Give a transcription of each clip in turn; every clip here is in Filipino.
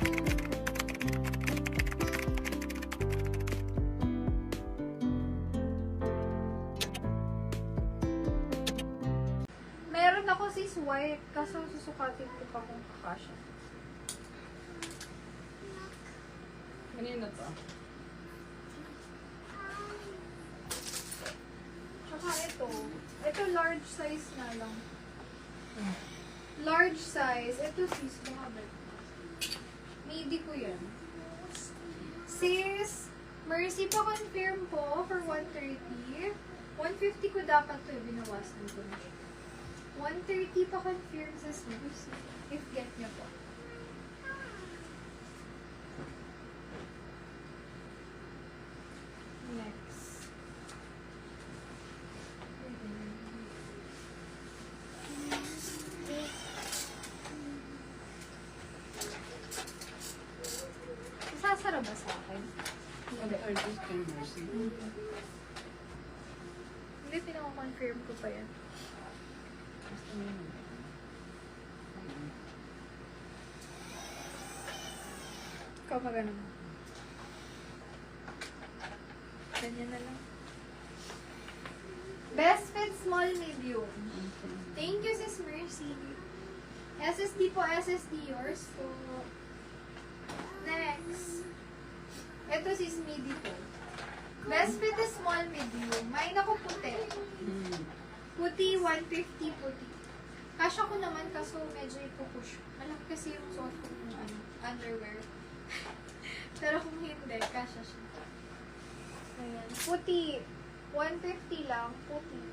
Meron ako sis white, kaso susukatin ko pa kung kakasya. Kanina to? Tsaka ito large size na lang. Large size, ito sis, baka ba? Midi ko yan. Sis, Mercy pa confirm po for 130. 150 ko dapat to, binawasan ko na siya. 130 pa confirm sa Mercy. If get niya po. Next. Sasara ba sa akin? Hindi, urgent kay Mercy. Hindi, pinaka-confirm ko pa yan. Gusto mo yun. Ikaw magano mo. Ganyan na lang. Best fit small medium. Thank you, Sis Mercy. SSD po, SSD yours po. Next. Ito sis midi po. Best fit is small medium. May ako puti. Puti, 150 puti. Kasha ko naman kaso medyo ipupush. Malaki kasi yung suot ko ng underwear. Pero kung hindi, kasha siya. Ayan. Puti. 150 lang. Puti.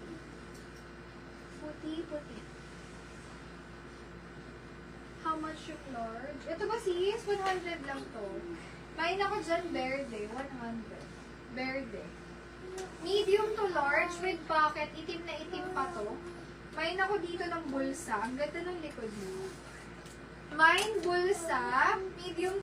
Puti, puti. How much yung large? Ito ba sis? 100 lang to. Main ako dyan, verde. 100. Verde. Medium to large with pocket. Itim na itim pa to. Main ako dito ng bulsa. Ang ganda ng likod mo. Main bulsa. Medium